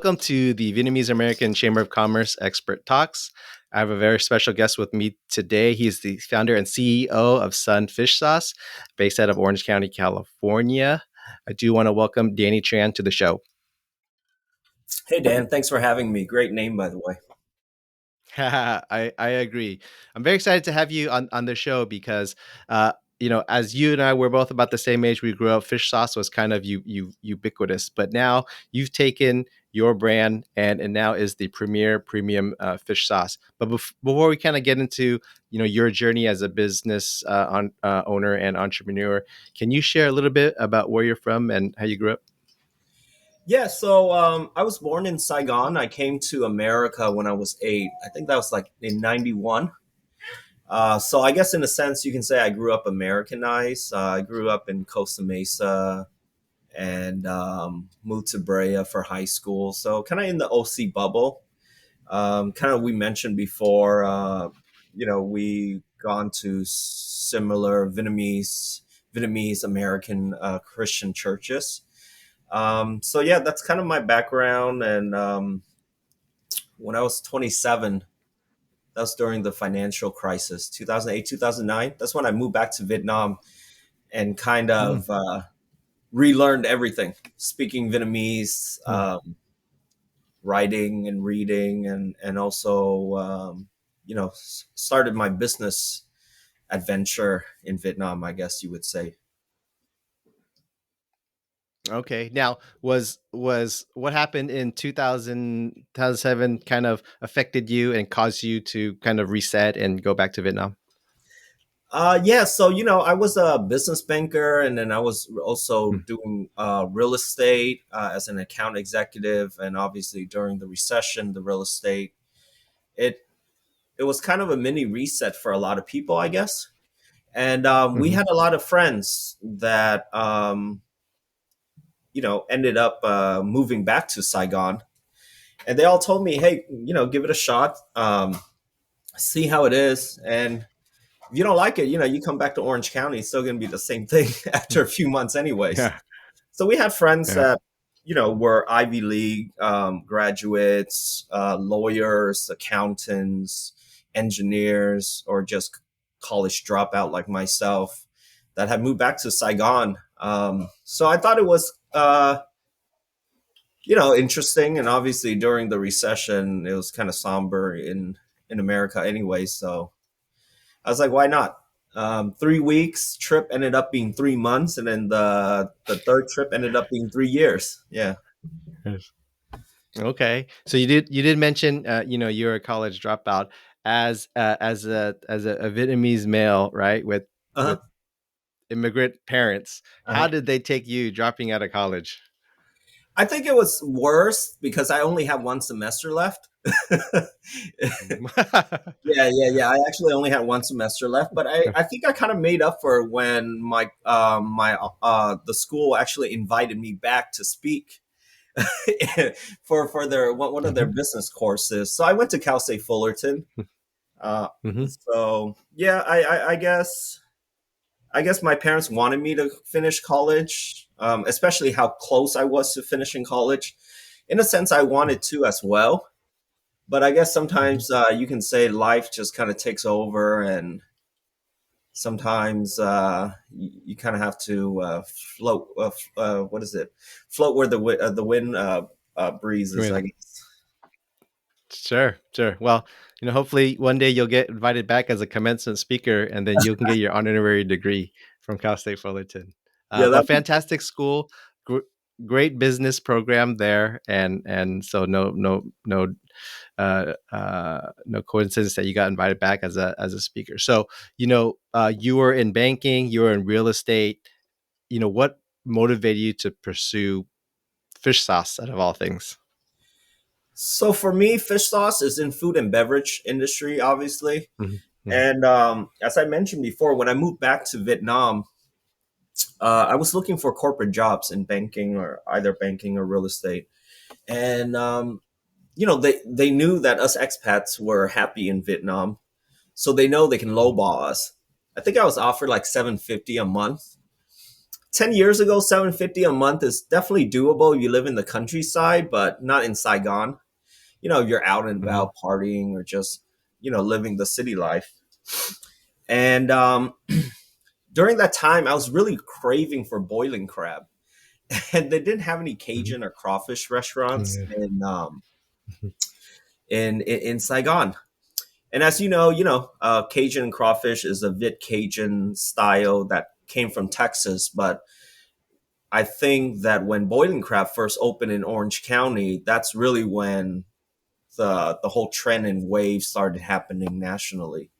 welcome to the Vietnamese American Chamber of Commerce Expert Talks. I have a very special guest with me today. He's the founder and CEO of Sun Fish Sauce, based out of Orange County, California. I do want to welcome Danny Tran to the show. Hey Dan, thanks for having me. Great name, by the way. I agree. I'm very excited to have you on the show because as you and I were both about the same age, we grew up. Fish sauce was kind of ubiquitous, but now you've taken your brand and now is the premier premium fish sauce. But before we kind of get into your journey as a business owner and entrepreneur, can you share a little bit about where you're from and how you grew up? Yeah, so I was born in Saigon. I came to America when I was 8. I think that was like in 91. So I guess in a sense, you can say I grew up Americanized. I grew up in Costa Mesa and moved to Brea for high school. So kind of in the OC bubble. Kind of we mentioned before, we gone to similar Vietnamese American Christian churches. So yeah, that's kind of my background. And when I was 27, that was during the financial crisis, 2008, 2009. That's when I moved back to Vietnam and kind Mm, of relearned everything, speaking Vietnamese, mm. writing and reading, and also, started my business adventure in Vietnam, I guess you would say. Okay. Now, was what happened in 2007 kind of affected you and caused you to kind of reset and go back to Vietnam? Yeah, so I was a business banker, and then I was also Mm. doing real estate as an account executive. And obviously, during the recession, the real estate it it was kind of a mini reset for a lot of people, I guess. And we Mhm. had a lot of friends that ended up moving back to Saigon, and they all told me, "Hey, give it a shot, see how it is, and." If you don't like it, you come back to Orange County. It's still going to be the same thing after a few months, anyways. Yeah. So we had friends Yeah. that were Ivy League graduates, lawyers, accountants, engineers, or just college dropout like myself that had moved back to Saigon. So I thought it was interesting, and obviously during the recession, it was kind of somber in America anyway. So I was like, why not? 3 weeks trip ended up being 3 months, and then the third trip ended up being 3 years. Yeah. Yes. Okay. So you did mention you're a college dropout as a Vietnamese male, right? With Uh-huh. immigrant parents. How Uh-huh. did they take you dropping out of college? I think it was worse because I only have one semester left. Yeah. I actually only had one semester left, but I think I kind of made up for it when the school actually invited me back to speak for their one of their Mhm. business courses. So I went to Cal State Fullerton. Uh, Mhm. so yeah, I guess my parents wanted me to finish college, especially how close I was to finishing college. In a sense, I wanted to as well, but I guess Mhm. sometimes you can say life just kind of takes over, and sometimes you kind of have to float. What is it? Float where the wind breezes, I Really? guess. Sure, sure. Well, hopefully one day you'll get invited back as a commencement speaker, and then you can get your honorary degree from Cal State Fullerton. Yeah, But that. fantastic school, gr- great business program there, and so no coincidence that you got invited back as a speaker. So you were in banking, you were in real estate. What motivated you to pursue fish sauce out of all things? So for me, fish sauce is in food and beverage industry, obviously. Mhm, mhm, And as I mentioned before, when I moved back to Vietnam, I was looking for corporate jobs in banking, or either banking or real estate. And they knew that us expats were happy in Vietnam, so they know they can lowball us. I think I was offered like 750 a month 10 years ago, 750 a month is definitely doable. You live in the countryside, but not in Saigon. You're out and Hmm. about partying or just, living the city life. And during that time, I was really craving for boiling crab. And they didn't have any Hmm. Cajun or crawfish restaurants Yeah. in Saigon. And as Cajun crawfish is a Vit Cajun style that came from Texas. But I think that when boiling crab first opened in Orange County, that's really when the whole trend and wave started happening nationally.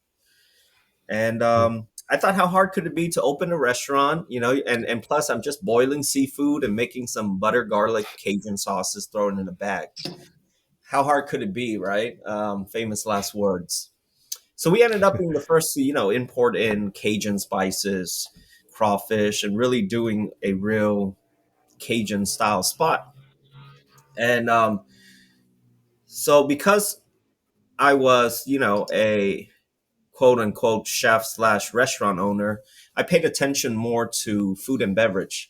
And I thought, how hard could it be to open a restaurant? And plus, I'm just boiling seafood and making some butter, garlic, Cajun sauces, thrown in a bag. How hard could it be, right? Famous last words. So we ended up being the first to, import in Cajun spices, crawfish, and really doing a real Cajun style spot. And so because I was, a quote unquote chef slash restaurant owner, I paid attention more to food and beverage.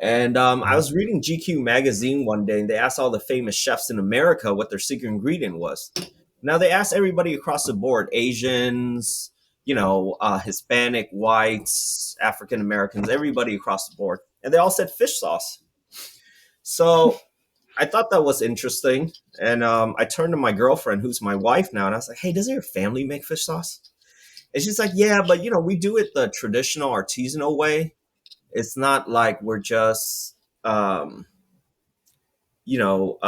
And I Hmm. was reading GQ magazine one day, and they asked all the famous chefs in America what their secret ingredient was. Now they asked everybody across the board: Asians, Hispanic, whites, African Americans, everybody across the board, and they all said fish sauce. So I thought that was interesting, and I turned to my girlfriend, who's my wife now, and I was like, "Hey, doesn't your family make fish sauce?" And she's like, "Yeah, but we do it the traditional artisanal way. It's not like we're just um,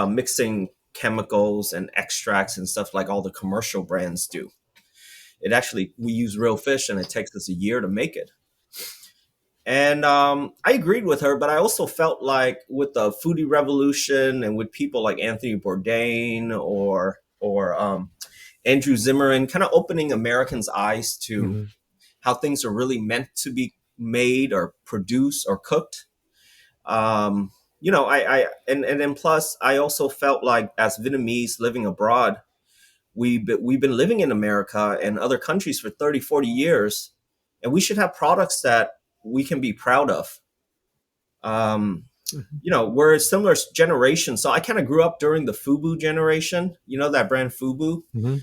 mixing chemicals and extracts and stuff like all the commercial brands do. It actually we use real fish, and it takes us a year to make it." And I agreed with her, but I also felt like with the foodie revolution and with people like Anthony Bourdain or Andrew Zimmern, kind of opening Americans' eyes to Hmm. how things are really meant to be made or produced or cooked. Um, and then plus, I also felt like as Vietnamese living abroad, we've been living in America and other countries for 30, 40 years, and we should have products that we can be proud of. Um, we're a similar generation, so I kind of grew up during the Fubu generation. That brand Fubu. Hmm.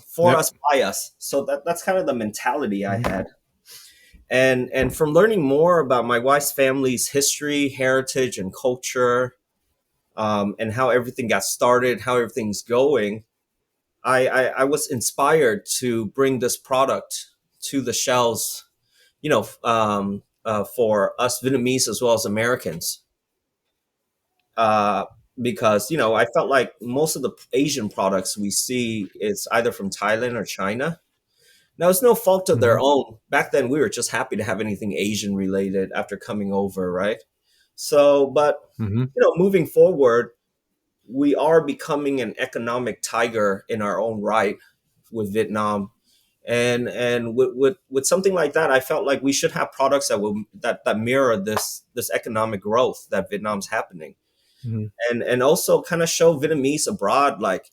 For Yep. us, by us. So that's kind of the mentality I Hmm. had. And from learning more about my wife's family's history, heritage, and culture, and how everything got started, how everything's going, I was inspired to bring this product to the shelves, for us Vietnamese as well as Americans. Uh, because I felt like most of the Asian products we see is either from Thailand or China. Now it's no fault of their Hmm. own. Back then, we were just happy to have anything Asian related after coming over, right? So, but Hmm. moving forward, we are becoming an economic tiger in our own right with Vietnam, and with something like that, I felt like we should have products that mirror this economic growth that Vietnam's happening, Hmm. and also kind of show Vietnamese abroad, like,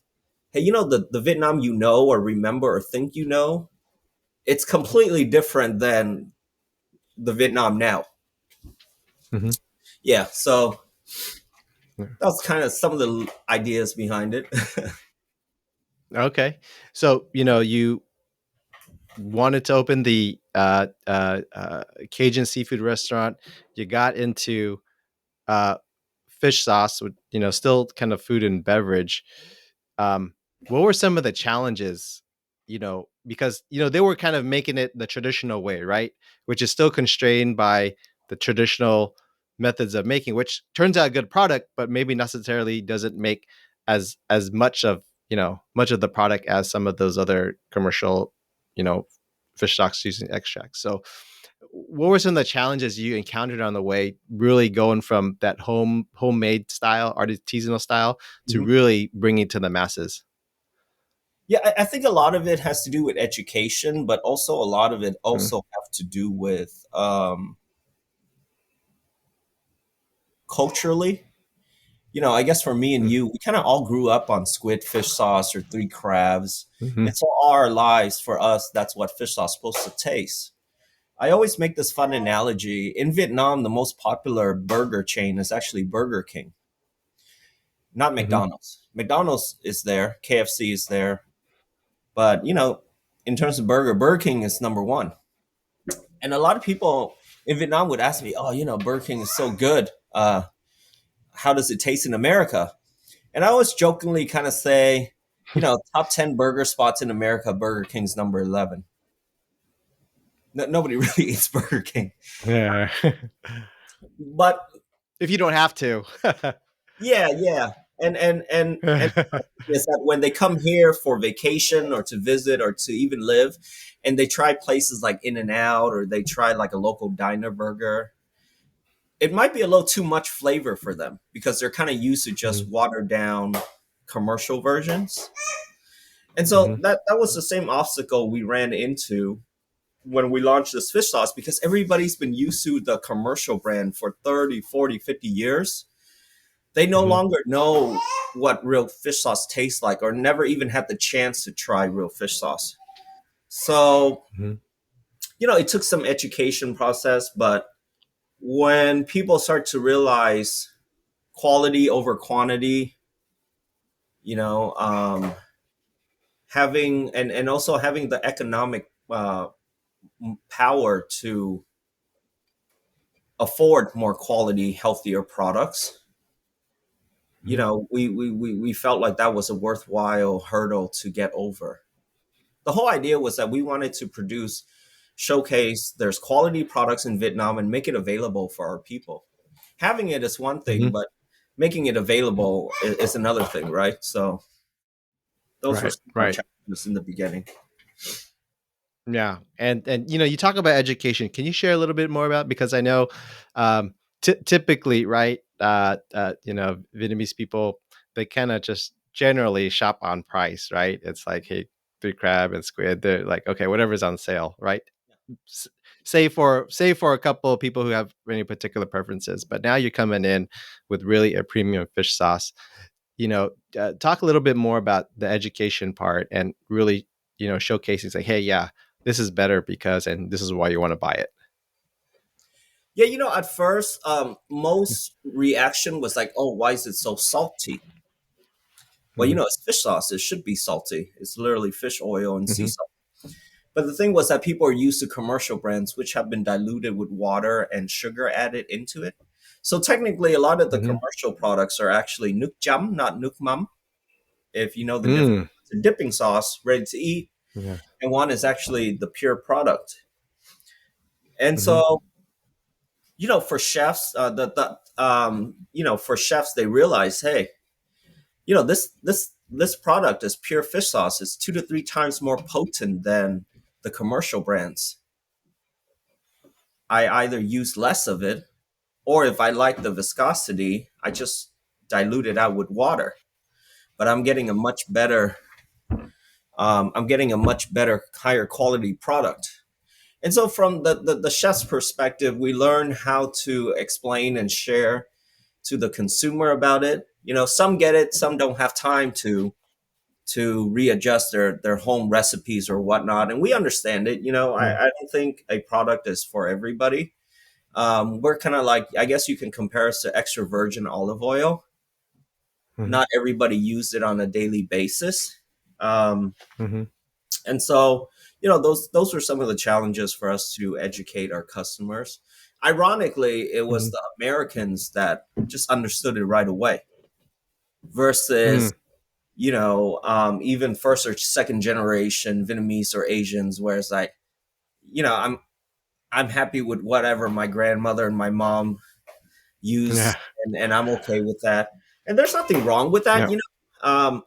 hey, the Vietnam or remember or think it's completely different than the Vietnam now. Hmm. Yeah, so that's kind of some of the ideas behind it. Okay. So, you wanted to open the Cajun seafood restaurant. You got into uh, fish sauce, with still kind of food and beverage. Um, what were some of the challenges? Because they were kind of making it the traditional way, right? Which is still constrained by the traditional methods of making, which turns out a good product, but maybe necessarily doesn't make as much of the product as some of those other commercial, you know, fish stocks using extracts. So what were some of the challenges you encountered on the way, really going from that homemade style, artisanal style, to Mhm. really bringing to the masses? Yeah, I think a lot of it has to do with education, but also a lot of it Mm-hmm. also have to do with culturally. I guess for me and you, we kind of all grew up on squid fish sauce or three crabs. Mm-hmm. And so all our lives, for us, that's what fish sauce is supposed to taste. I always make this fun analogy. In Vietnam, the most popular burger chain is actually Burger King, not Hmm. McDonald's. McDonald's is there, KFC is there, but in terms of Burger King is number one. And a lot of people in Vietnam would ask me, "Oh, Burger King is so good. How does it taste in America?" And I always jokingly kind of say, top 10 burger spots in America, Burger King's number 11. No, nobody really eats Burger King, Yeah. but If you don't have to. yeah, yeah. And is that when they come here for vacation or to visit or to even live, and they try places like In and Out or they try like a local diner burger, it might be a little too much flavor for them because they're kind of used to just Hmm. watered down commercial versions. And so Hmm. that was the same obstacle we ran into when we launched this fish sauce, because everybody's been used to the commercial brand for 30, 40, 50 years. They no Hmm. longer know what real fish sauce tastes like or never even had the chance to try real fish sauce. So, Hmm. it took some education process, but when people start to realize quality over quantity, you know, having and also having the economic power to afford more quality, healthier products, Hmm. we felt like that was a worthwhile hurdle to get over. The whole idea was that we wanted to produce, showcase there's quality products in Vietnam and make it available for our people. Having it is one thing, Hmm. but making it available is another thing, right? So those were Right. some of our Right. challenges in the beginning. Yeah, and you talk about education. Can you share a little bit more about, because I know typically, right? Vietnamese people, they kind of just generally shop on price, right? It's like, hey, three crab and squid. They're like, okay, whatever's on sale, right? S- Say for a couple of people who have any particular preferences, but now you're coming in with really a premium fish sauce. Talk a little bit more about the education part and really, showcasing, say, hey, yeah, this is better because, and this is why you want to buy it. Yeah, at first, most reaction was like, "Oh, why is it so salty?" Well, Hmm. it's fish sauce. It should be salty. It's literally fish oil and sea Hmm. salt. But the thing was that people are used to commercial brands, which have been diluted with water and sugar added into it. So technically, a lot of the Hmm. commercial products are actually nước chấm, not nước mắm. If you know the difference, Mm. it's a dipping sauce ready to eat, Yeah. and one is actually the pure product. And Hmm. so, for chefs, for chefs, they realize, hey, this product is pure fish sauce. It's 2 to 3 times more potent than the commercial brands. I either use less of it, or if I like the viscosity, I just dilute it out with water. But I'm getting a much better, higher quality product. And so, from the chef's perspective, we learn how to explain and share to the consumer about it. Some get it, some don't have time to readjust their home recipes or whatnot, and we understand it. I don't think a product is for everybody. We're kind of like, I guess you can compare us to extra virgin olive oil. Hmm. Not everybody used it on a daily basis. Um, Hmm. and so, those were some of the challenges for us to educate our customers. Ironically, it was Hmm. the Americans that just understood it right away versus, Mm. even first or second generation Vietnamese or Asians, where it's like, I'm happy with whatever my grandmother and my mom use, Yeah. and I'm okay with that. And there's nothing wrong with that. Yeah.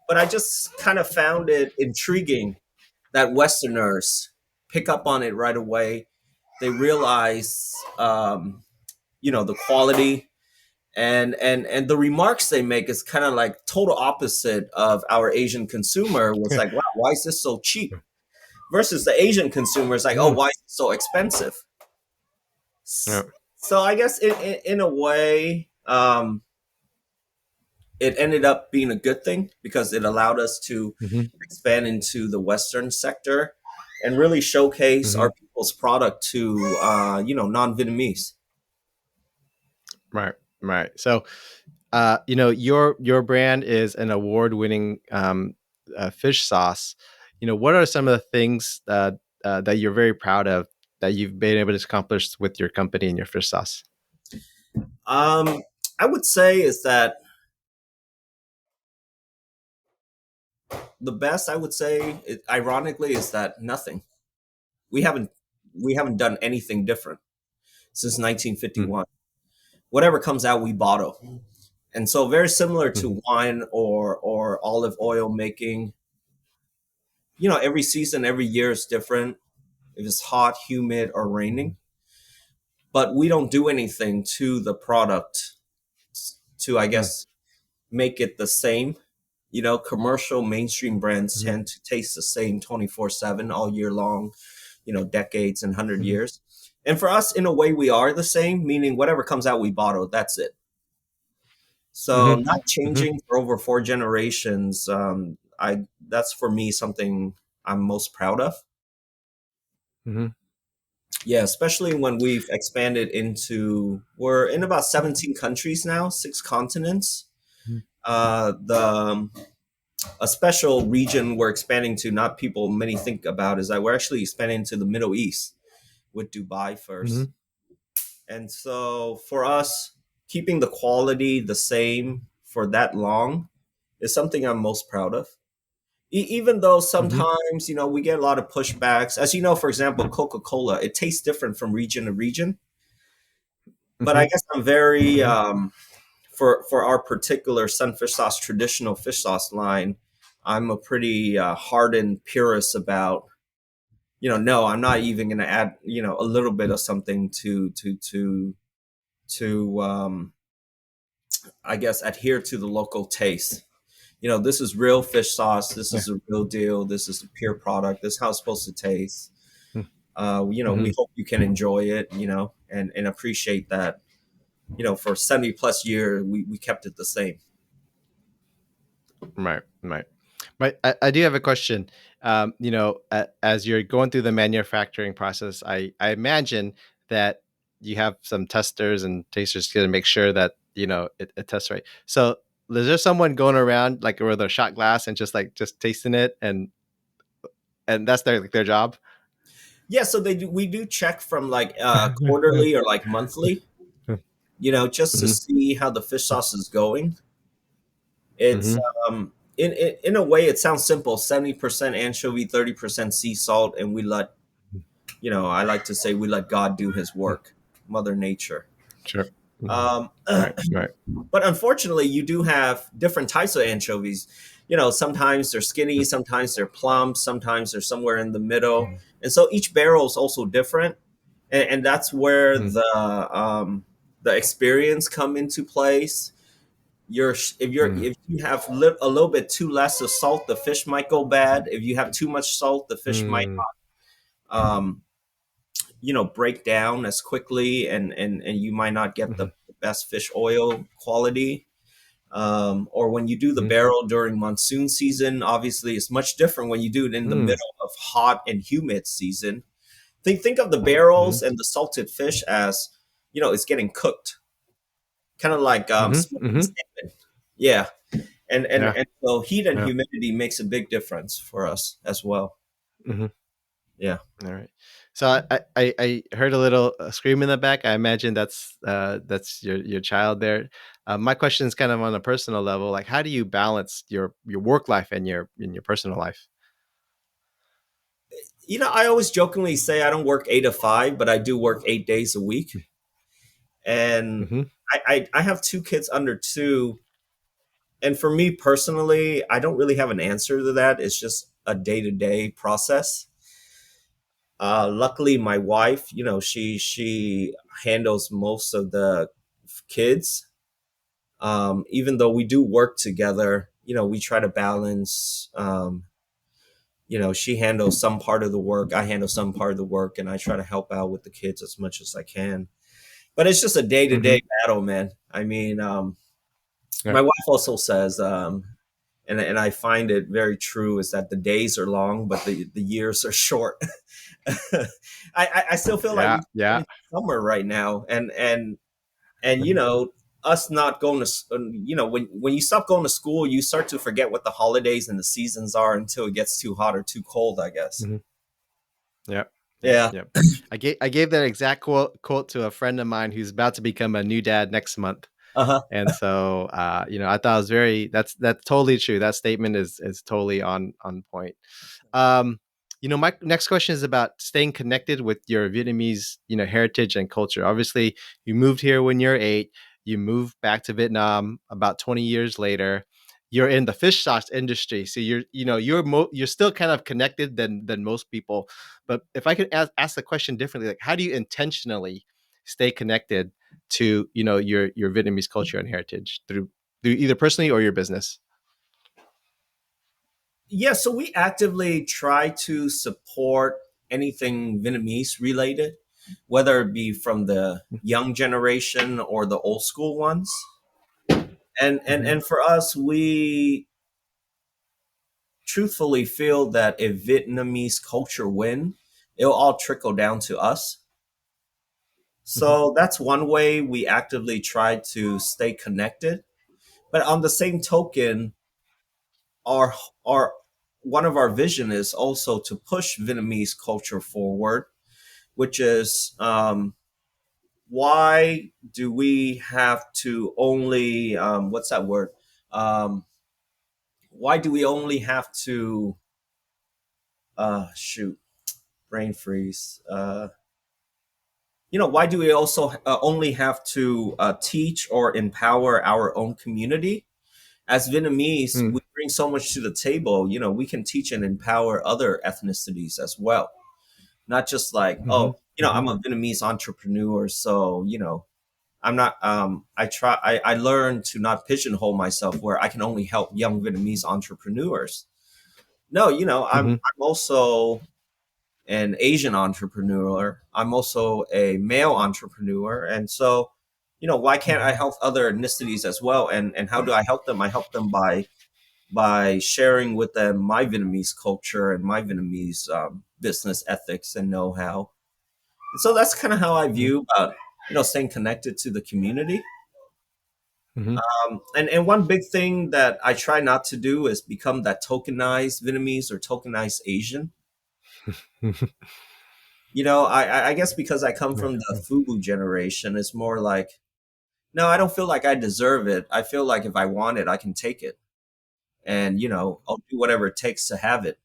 But I just kind of found it intriguing that Westerners pick up on it right away. They realize, the quality, and the remarks they make is kind of like total opposite of our Asian consumer. Was like, wow, why is this so cheap? Versus the Asian consumer is like, oh, Mm. why is it so expensive? Yeah. So I guess in a way, it ended up being a good thing because it allowed us to Hmm. expand into the Western sector. and really showcase Hmm. our people's product to non-Vietnamese. Right. Right. So, your brand is an award-winning fish sauce. What are some of the things that you're very proud of that you've been able to accomplish with your company and your fish sauce? Um, I would say is that the best I would say, ironically, is that nothing. We haven't we haven't done anything different since Mm-hmm. 1951. Whatever comes out, we bottle. And so very similar Mm-hmm. to wine or olive oil making, every season, every year is different. If it's hot, humid, or raining, but we don't do anything to the product to, I guess, make it the same. Commercial mainstream brands Mm-hmm. tend to taste the same 24/7 all year long, decades and 100 Mm-hmm. years. And for us, in a way, we are the same, meaning whatever comes out, we bottle. That's it. So Mm-hmm. not Mm-hmm. changing for over 4 generations. I That's for me something I'm most proud of. Mm-hmm. Yeah, especially when we've expanded we're in about 17 countries now, 6 continents. The A special region we're expanding to, not people many think about, is that we're actually expanding to the Middle East with Dubai Mm-hmm. first. And so for us, keeping the quality the same for that long is something I'm most proud of. Even though Mm-hmm. sometimes, we get a lot of pushbacks. As you know, for example, Coca-Cola, it tastes different from region to region. But I Mm-hmm. guess I'm very, Mm-hmm. for our particular sunfish sauce, traditional fish sauce line, I'm a pretty hardened purist about, no, I'm not even going to add, a little bit of something to I guess, adhere to the local taste. This is real fish sauce. This Yeah. is a real deal. This is a pure product. This is how it's supposed to taste. Mm-hmm. We hope you can enjoy it, and appreciate that, for 70 plus years, we kept it the same. Right. Right. But I do have a question. As you're going through the manufacturing process, I imagine that you have some testers and tasters to make sure that it tests right. So is there someone going around like with a shot glass and just tasting it and that's their job? Yeah, so we do check from like quarterly or like monthly, just to Hmm. see how the fish sauce is going. It's Hmm. in a way, it sounds simple: 70% anchovy, 30% sea salt, and I like to say we let God do His work, Mother Nature. Sure. Mhm. Um, Right. Right. but unfortunately, you do have different types of anchovies. Sometimes they're skinny, sometimes they're plump, sometimes they're somewhere in the middle, and so each barrel is also different, and that's where Mm-hmm. the experience come into place. Mm-hmm. If you have a little bit too less of salt, the fish might go bad. If you have too much salt, the fish might um, break down as quickly, and you might not get the best fish oil quality. Or when you do the barrel during monsoon season, obviously it's much different when you do it in the Mm-hmm. middle of hot and humid season. Think of the barrels and the salted fish as, it's getting cooked, kind of like Mm-hmm. smoking Mm-hmm. salmon. Yeah, and Yeah. and so heat and Yeah. humidity makes a big difference for us as well. Mm-hmm. Yeah. All right. So I heard a little scream in the back. I imagine that's your child there. My question is kind of on a personal level. Like, how do you balance your work life and your personal life? I always jokingly say I don't work 8 to 5, but I do work 8 days a week. And Mm-hmm. I have 2 kids under 2. And for me personally, I don't really have an answer to that. It's just a day to day process. Luckily, my wife, she handles most of the kids. Even though we do work together, we try to balance. She handles some part of the work, I handle some part of the work, and I try to help out with the kids as much as I can. But it's just a day to Mm-hmm. day battle, man. I mean, Yeah. my wife also says, and I find it very true, is that the days are long, but the years are short. I still feel like Yeah, we yeah. in summer right now, and you know, us not going to you know, when you stop going to school, you start to forget what the holidays and the seasons are until it gets too hot or too cold, I guess. Mhm. Yep. Yep. Yeah. Yep. I gave that exact quote to a friend of mine who's about to become a new dad next month. Uh-huh. And so, I thought it was that's totally true. That statement is totally on point. Um, my next question is about staying connected with your Vietnamese, heritage and culture. Obviously, you moved here when you're 8. You moved back to Vietnam about 20 years later. You're in the fish sauce industry, so you're still kind of connected than most people. But if I could ask the question differently, like how do you intentionally stay connected to your Vietnamese culture and heritage through either personally or your business? Yeah, so we actively try to support anything Vietnamese related, whether it be from the young generation or the old school ones. Mm-hmm. And for us, we truthfully feel that if Vietnamese culture win, it'll all trickle down to us. Mm-hmm. So that's one way we actively try to stay connected. But on the same token, our our one of our vision is also to push Vietnamese culture forward, which is why do we have to only what's that word? Um, why do we only have to shoot brain freeze? Why do we also only have to teach or empower our own community? As Vietnamese, Mm-hmm. we bring so much to the table. We can teach and empower other ethnicities as well. Not just like, Mm-hmm. oh, Mm-hmm. I'm a Vietnamese entrepreneur, so I'm not. I learned to not pigeonhole myself where I can only help young Vietnamese entrepreneurs. No, I'm also an Asian entrepreneur. I'm also a male entrepreneur, and so why can't I Mm-hmm. help other ethnicities as well? And how do I help them? I help them by sharing with them my Vietnamese culture and my Vietnamese business ethics and know-how. And so that's kind of how I Mm-hmm. view about staying connected to the community. Mm-hmm. And one big thing that I try not to do is become that tokenized Vietnamese or tokenized Asian. I guess because I come from the FUBU generation, it's more like, no, I don't feel like I deserve it. I feel like if I want it, I can take it, and I'll do whatever it takes to have it.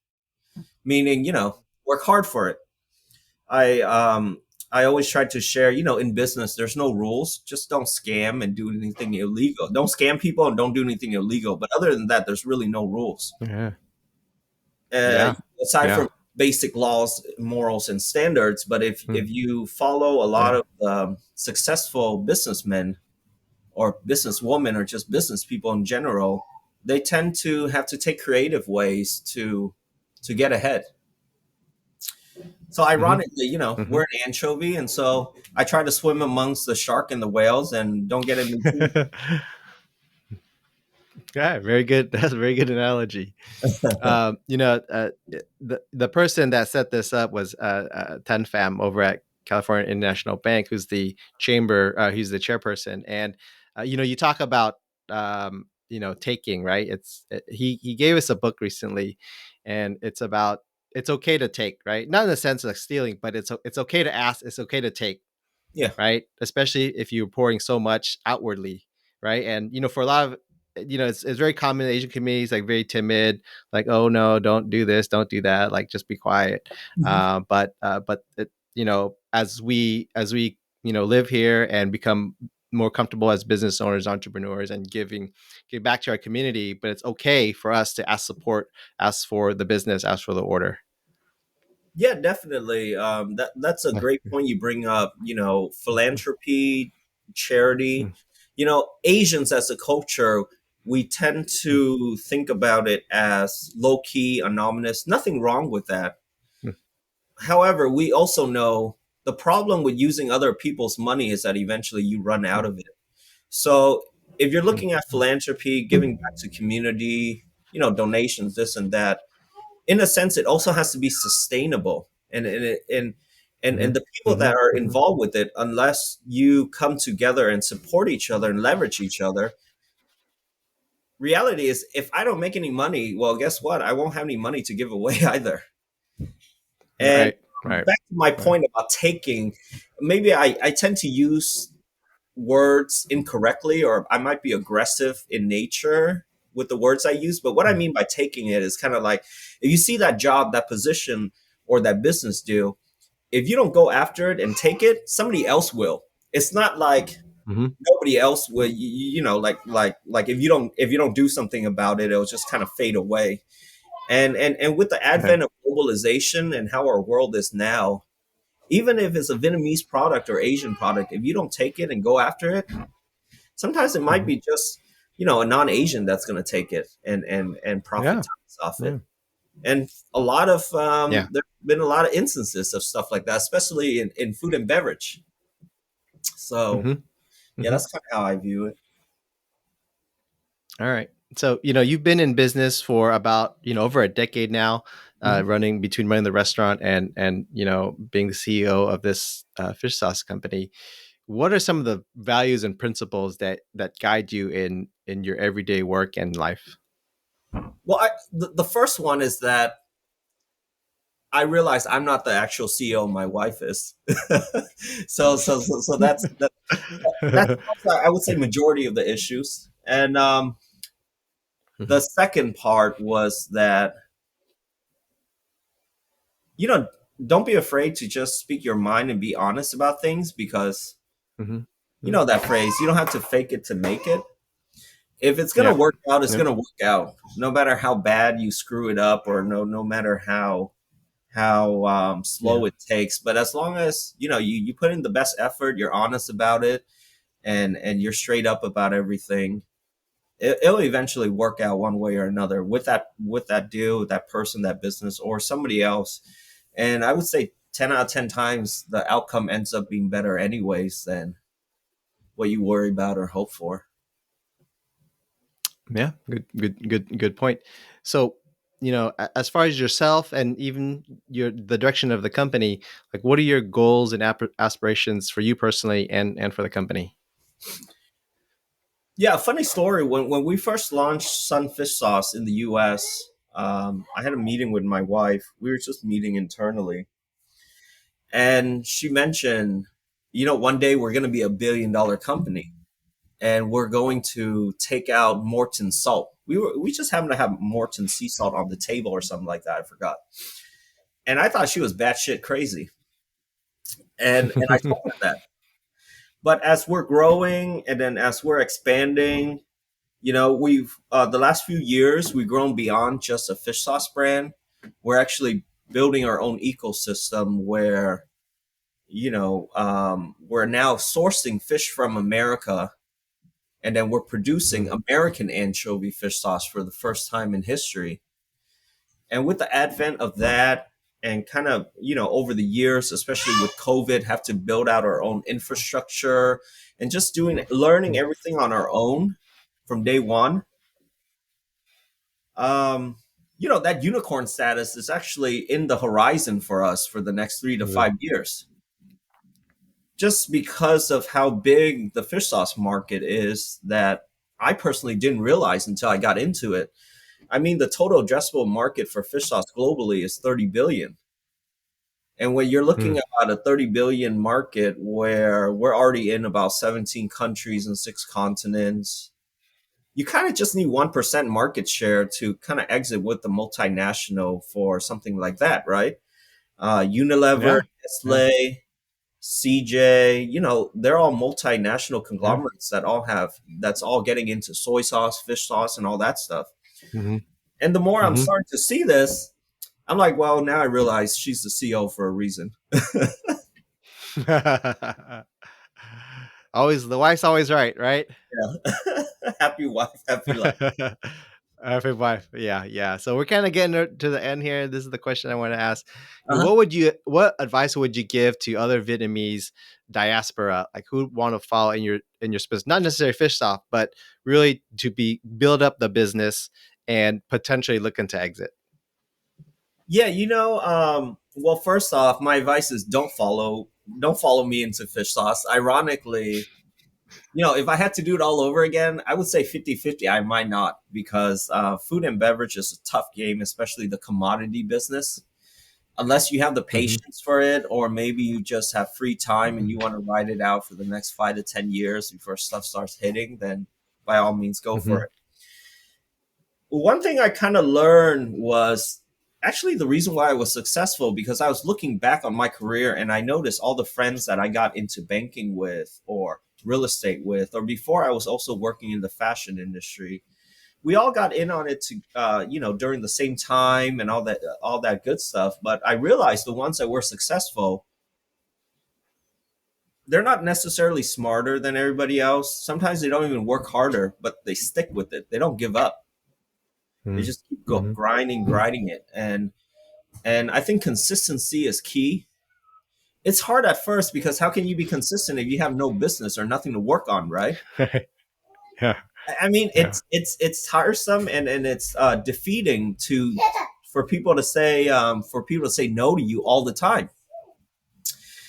Meaning, work hard for it. I um I always try to share, in business, there's no rules. Just don't scam and do anything illegal. Don't scam people and don't do anything illegal. But other than that, there's really no rules. Yeah. Uh, Yeah. Aside Yeah. from basic laws, morals, and standards. But if Mm. you follow a lot Yeah. of successful businessmen or businesswomen or just business people in general, they tend to have to take creative ways to get ahead. So Mm-hmm. ironically, Mm-hmm. we're an anchovy, and so I try to swim amongst the shark and the whales, and don't get in between. Yeah, very good. That's a very good analogy. The person that set this up was Ten Pham over at California International Bank, who's the who's the chairperson. And you talk about taking, right. He gave us a book recently, and it's okay to take, right? Not in the sense of stealing, but it's okay to ask, it's okay to take, Yeah. right? Especially if you're pouring so much outwardly, right? And for a lot of it's very common in Asian communities, like very timid, like, oh no, don't do this, don't do that, like just be quiet. Mhm. But as we live here and become more comfortable as business owners, entrepreneurs, and give back to our community, but it's okay for us to ask support, ask for the business, ask for the order. Yeah, definitely. That's a great point you bring up. Philanthropy, charity. Asians as a culture, we tend to think about it as low key, anonymous. Nothing wrong with that. However, we also know the problem with using other people's money is that eventually you run out of it. So if you're looking at philanthropy, giving back to community, donations, this and that. In a sense, it also has to be sustainable, and Mhm. the people that Mhm. are Mhm. involved with it, unless you come together and support each other and leverage each other. Reality is, if I don't make any money, well, guess what? I won't have any money to give away either. And Right. Right. back to my Right. point about taking, maybe I tend to use words incorrectly, or I might be aggressive in nature with the words I use. But what I Mm. mean by taking it is kind of like, if you see that job, that position, or that business deal, if you don't go after it and take it, somebody else will. It's not like Mhm. nobody else will. Like if you don't do something about it, it'll just kind of fade away. And with the Right. advent of globalization and how our world is now, even if it's a Vietnamese product or Asian product, if you don't take it and go after it, sometimes it might Mhm. be just a non-Asian that's going to take it and profit Yeah. tons off it. Yeah. And a lot of Yeah. there've been a lot of instances of stuff like that, especially in food and beverage. So Mhm. yeah, Mhm. that's kind of how I view it. All right. So, you've been in business for about, over a decade now, Mhm. running the restaurant and being the CEO of this fish sauce company. What are some of the values and principles that guide you in your everyday work and life? Well, the first one is that I realize I'm not the actual CEO. My wife is. So that's I would say majority of the issues. And the Mhm. second part was that you know don't be afraid to just speak your mind and be honest about things, because Mhm. you Mhm. know that phrase, you don't have to fake it to make it. If it's gonna Yep. work out, it's Yep. gonna work out, no matter how bad you screw it up, or no matter how slow Yeah. it takes. But as long as you put in the best effort, you're honest about it, and you're straight up about everything, it'll eventually work out one way or another with that deal, with that person, that business, or somebody else. And I would say 10 out of 10 times the outcome ends up being better anyways than what you worry about or hope for. Yeah. Good point. So, as far as yourself and even the direction of the company, like what are your goals and aspirations for you personally and for the company? Yeah, funny story. When we first launched Sunfish Sauce in the US, I had a meeting with my wife. We were just meeting internally. And she mentioned, one day we're going to be $1 billion company, and we're going to take out Morton salt. We just happened to have Morton sea salt on the table or something like that. I forgot. And I thought she was batshit crazy. And I told her that. But as we're growing and then as we're expanding, we've the last few years we've grown beyond just a fish sauce brand. We're actually building our own ecosystem where we're now sourcing fish from America, and then we're producing Mhm. American anchovy fish sauce for the first time in history. And with the advent of that, and kind of over the years, especially with COVID, have to build out our own infrastructure and just learning everything on our own from day one. um that unicorn status is actually in the horizon for us for the next 3 to 5 years, just because of how big the fish sauce market is, that I personally didn't realize until I got into it. I mean, the total addressable market for fish sauce globally is 30 billion. And when you're looking Mm. at a 30 billion market where we're already in about 17 countries and 6 continents, you kind of just need 1% market share to kind of exit with the multinational for something like that, right? Unilever, Yeah. Yeah. Nestle, CJ, they're all multinational Yeah. conglomerates that's all getting into soy sauce, fish sauce, and all that stuff. Mhm. And the more I'm Mhm. starting to see this, I'm like, well, now I realize she's the CEO for a reason. Always the wife's always right, right? Yeah. Happy wife, happy life. Perfect wife. Yeah, yeah. So we're kind of getting to the end here. This is the question I want to ask. Uh-huh. What advice would you give to other Vietnamese diaspora, like who want to follow in your space, not necessarily fish off, but really to build up the business and potentially looking to exit? Yeah, well, first off, my advice is don't follow me into fish sauce. Ironically, if I had to do it all over again, I would say 50-50. I might not, because food and beverage is a tough game, especially the commodity business. Unless you have the Hmm. patience for it, or maybe you just have free time and you want to ride it out for the next 5 to 10 years before stuff starts hitting, then by all means go for Hmm. it. One thing I kind of learned was actually the reason why I was successful, because I was looking back on my career and I noticed all the friends that I got into banking with or real estate with, or before I was also working in the fashion industry. We all got in on it to, during the same time and all that good stuff. But I realized the ones that were successful, they're not necessarily smarter than everybody else. Sometimes they don't even work harder, but they stick with it. They don't give up. They Hmm. just keep Hmm. grinding it. And I think consistency is key. It's hard at first, because how can you be consistent if you have no business or nothing to work on, right? Yeah. I mean, Yeah. it's tiresome, and it's defeating to for people to say no to you all the time.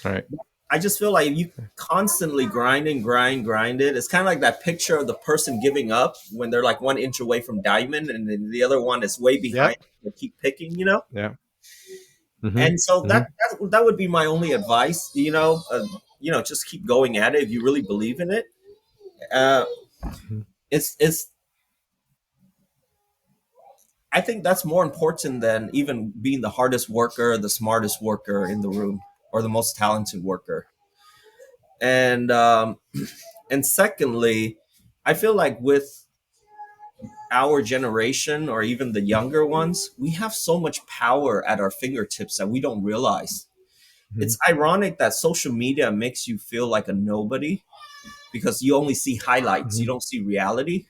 All right. I just feel like if you constantly grind it, it's kind of like that picture of the person giving up when they're like 1 inch away from diamond, and then the other one is way behind. Yep. They keep picking. Yeah. Hmm. And so Hmm. that would be my only advice. Just keep going at it if you really believe in it. Uh, it's I think that's more important than even being the hardest worker, the smartest worker in the room, or the most talented worker. And and secondly, I feel like with our generation or even the younger ones, we have so much power at our fingertips that we don't realize. Hmm. It's ironic that social media makes you feel like a nobody, because you only see highlights, you Hmm. don't see reality.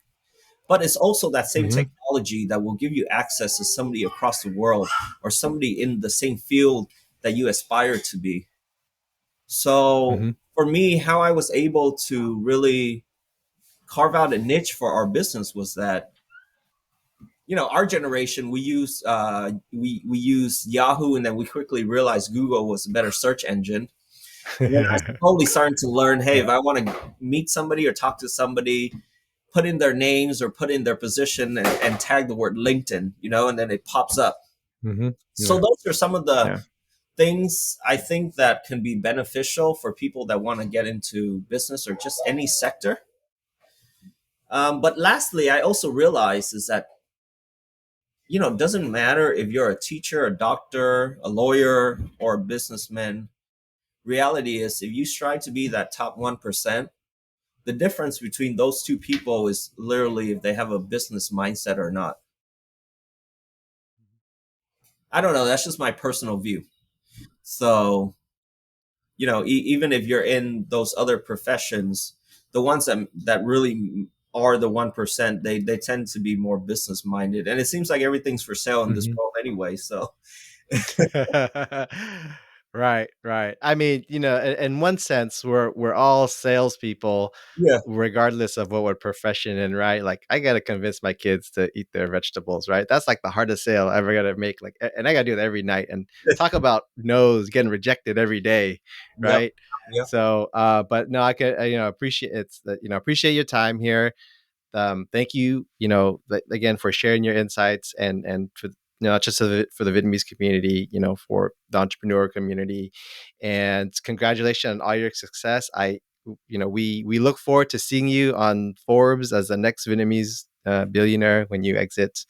But it's also that same Hmm. technology that will give you access to somebody across the world, or somebody in the same field that you aspire to be. So Hmm. for me, how I was able to really carve out a niche for our business was that, our generation, we use Yahoo, and then we quickly realized Google was a better search engine. And then I slowly started to learn, hey, Yeah. if I want to meet somebody or talk to somebody, put in their names or put in their position, and tag the word LinkedIn, and then it pops up. Hmm. So Yeah. those are some of the Yeah. things I think that can be beneficial for people that want to get into business or just any sector. But lastly, I also realize is that, it doesn't matter if you're a teacher, a doctor, a lawyer, or a businessman. Reality is, if you strive to be that top 1%, the difference between those two people is literally if they have a business mindset or not. I don't know. That's just my personal view. So, even if you're in those other professions, the ones that really are the 1%, they tend to be more business minded. And it seems like everything's for sale in this Hmm. world anyway. So, Right, right. I mean, in one sense, we're all salespeople, yeah, regardless of what profession in, right? Like, I gotta convince my kids to eat their vegetables, right? That's like the hardest sale I ever gotta make. Like, and I gotta do that every night. And talk about no's getting rejected every day, yep, right? yep. So, but no, I can, appreciate it's that, appreciate your time here. Thank you, again, for sharing your insights, and for, not just for the Vietnamese community, for the entrepreneur community, and congratulations on all your success. We look forward to seeing you on Forbes as the next Vietnamese billionaire when you exit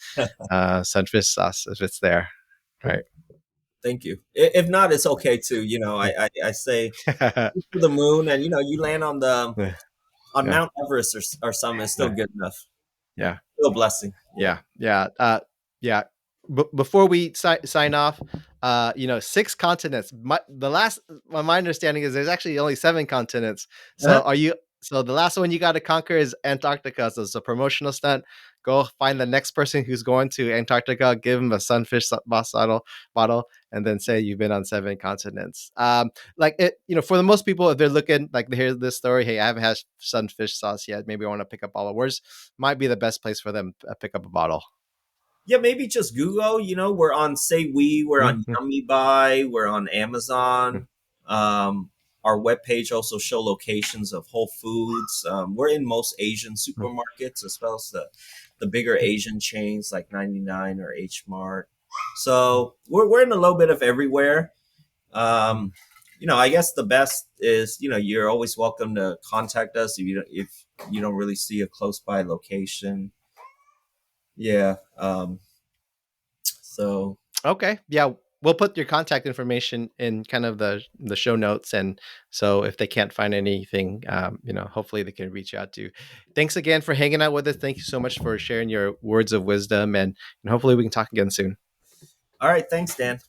Sunfish Sauce, if it's there, right? Thank you. If not, it's okay too. I say to the moon, and you land Yeah, on yeah, Mount Everest or something. It's still yeah, good enough. yeah. Still a blessing. Yeah. Yeah, yeah, yeah. Before we sign off, 6 continents. My understanding is there's actually only 7 continents. Uh-huh. So So the last one you got to conquer is Antarctica. So it's a promotional stunt. Go find the next person who's going to Antarctica. Give them a sunfish bottle, and then say you've been on 7 continents. Like it, for the most people, if they're looking, like, they hear this story, hey, I haven't had sunfish sauce yet. Maybe I want to pick up all. Where's might be the best place for them to pick up a bottle. Yeah, maybe just Google. We're on Say We, we're on Mhm, Yummy Buy, we're on Amazon. Um, our webpage also show locations of Whole Foods. We're in most Asian mhm, supermarkets, as well as the bigger Asian chains like 99 or H Mart. So we're in a little bit of everywhere. Um, I guess the best is, you're always welcome to contact us if you don't really see a close by location. Yeah. So Okay. Yeah. We'll put your contact information in kind of the show notes, and so if they can't find anything, hopefully they can reach out to you. Thanks again for hanging out with us. Thank you so much for sharing your words of wisdom, and hopefully we can talk again soon. all right, thanks, Dan.